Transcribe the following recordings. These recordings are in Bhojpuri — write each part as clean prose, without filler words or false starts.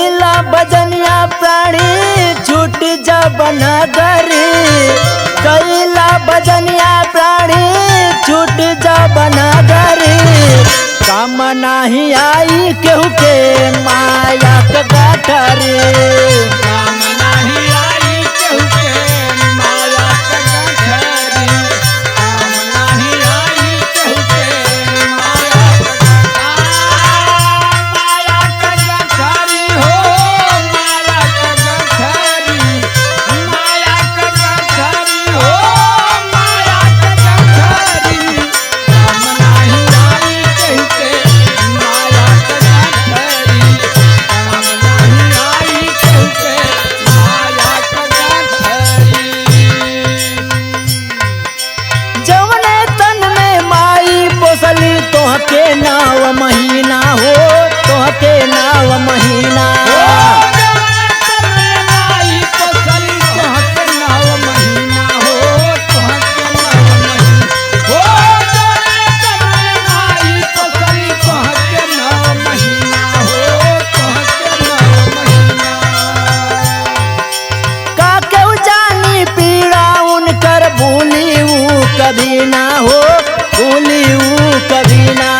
कैला भजनिया प्राणी छूट जब नगरी, कैला भजनिया प्राणी छूट जब नगरी, काम नाही आई केहू के माया के गठरी, काम नाही आई केहू के माया के गठरी, काम नाही आई केहू के माया के गठरी हो, माया के गठरी, माया के गठरी हो, माया के गठरी, काम नाही आई केहू के माया के गठरी, काम नाही आई केहू के माया के गठरी। जवने तन में माई पोसली तोहके 9 महीना हो, तोहके 9 महीना, का केहू जानी पीड़ा उनकर भूली ऊ कभी ना हो, भूली ऊ कभी ना,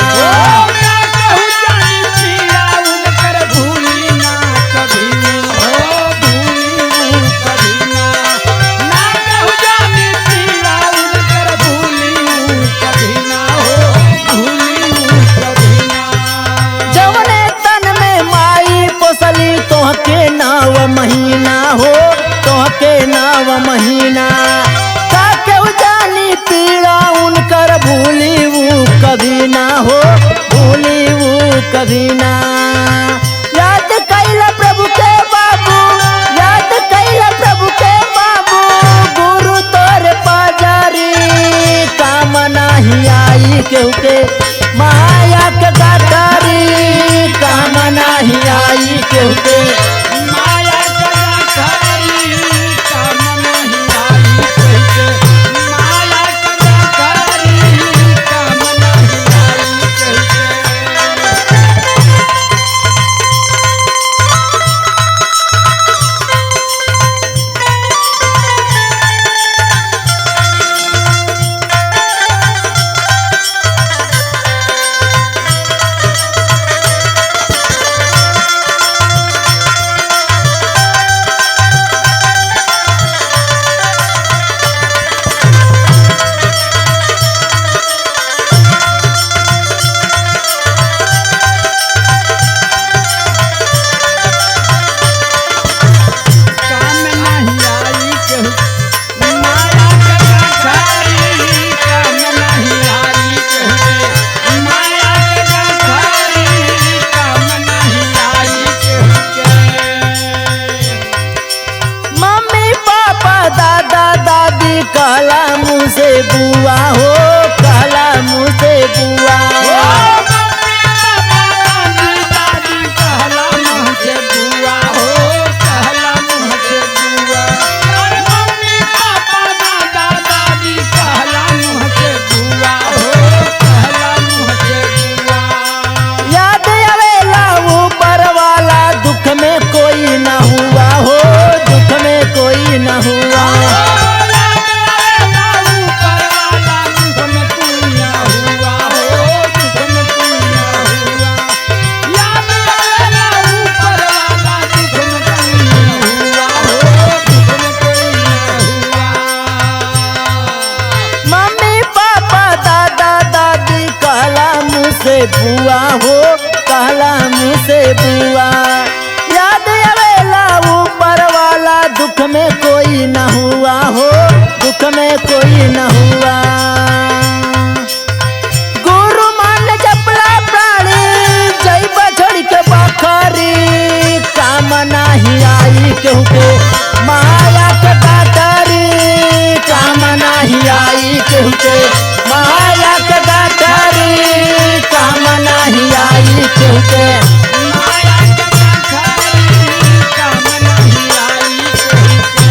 जवने तन में माई पोसली तोहके 9 महीना हो, तोहके 9 महीना, का केहू जानी पीड़ा उनकर भूली ऊ कभी ना हो, भूली ऊ कभी ना, याद कैला प्रभु के बाबू, याद कैला प्रभु के बाबू, गुरु तोरे पाजारी, काम नाही आई केहू के माया के गठरी, काम नाही आई केहू के माया के गठरी, काम नहीं आई केहू के माया के गठरी, काम नहीं आई केहू के। काम नहीं आई केहू माया के गठरी, काम नहीं आई केहू के माया के गठरी, काम नहीं आई केहू के। मम्मी पापा दादा दादी कहला मुँह से बुआ हो, कहला मुँह से बुआ, याद आवेला ऊपर वाला दुख में कोई न हुआ हो, दुख में कोई न हुआ, मम्मी पापा दादा दादी कहला मुँह से बुआ हो, कहला मुँह से बुआ, याद आवेला ऊपर वाला दुख में कोई न हुआ हो, दुख में कोई न हुआ, गुरु मान जपला प्राणी जैब छोड़ के बखरी, काम नाही आई केहू के माया के गठरी, काम नाही आई केहू के माया के गठरी, काम नाही आई केहू के माया के गठरी, काम नहीं आई केहू के।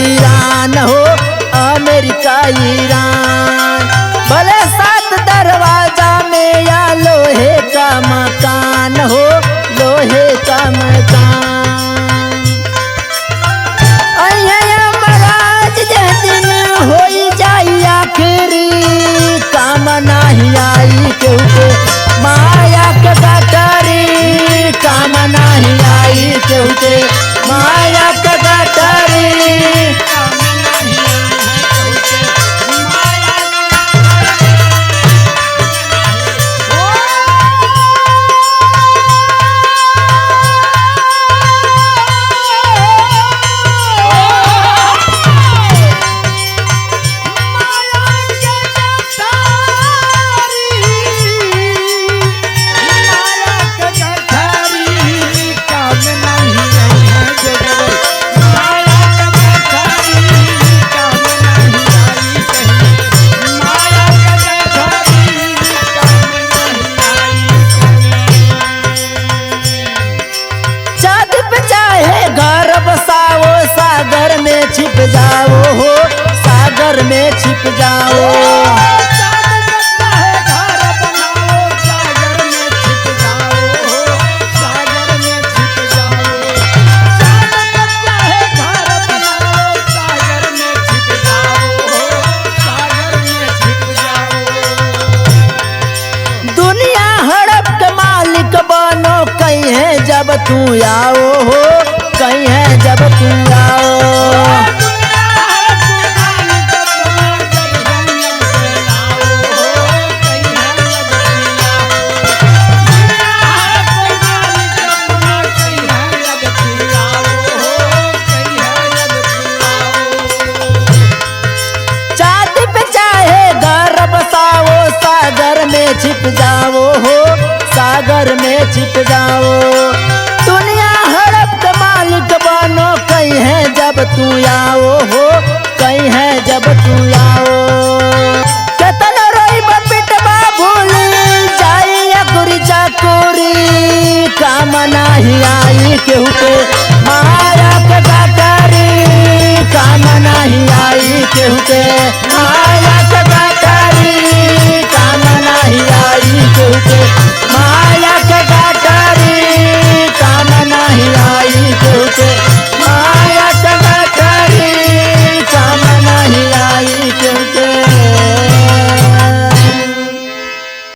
ईरान हो, अमेरिका ईरान। भले 7 दरवाजा में या लोहे का मकान हो, लोहे का मकान। अय्या महाराज जे दिन होई जाई आखिरी, काम नाही आई केहू के माया के गटारी, काम नाही आई केहू के माया के गटारी। सागर में छिप जाओ हो, सागर में छिप जाओ। दुनिया हड़प के मालिक बनो कहीं है जब तू आओ हो, कहीं है जब तू आओ। चाँद पे चाहे घर बसाओ, सागर में छिप जाओ हो, सागर में छिप जाओ। दुनिया हड़प के मालिक बनो कहीं है जब तू आओ हो, कहीं है जब तू आओ। केतन रोई पिटवा भूल जाई गुरी चाकुरी, काम नाही आई केहू के माया के गटारी, काम नाही आई केहू के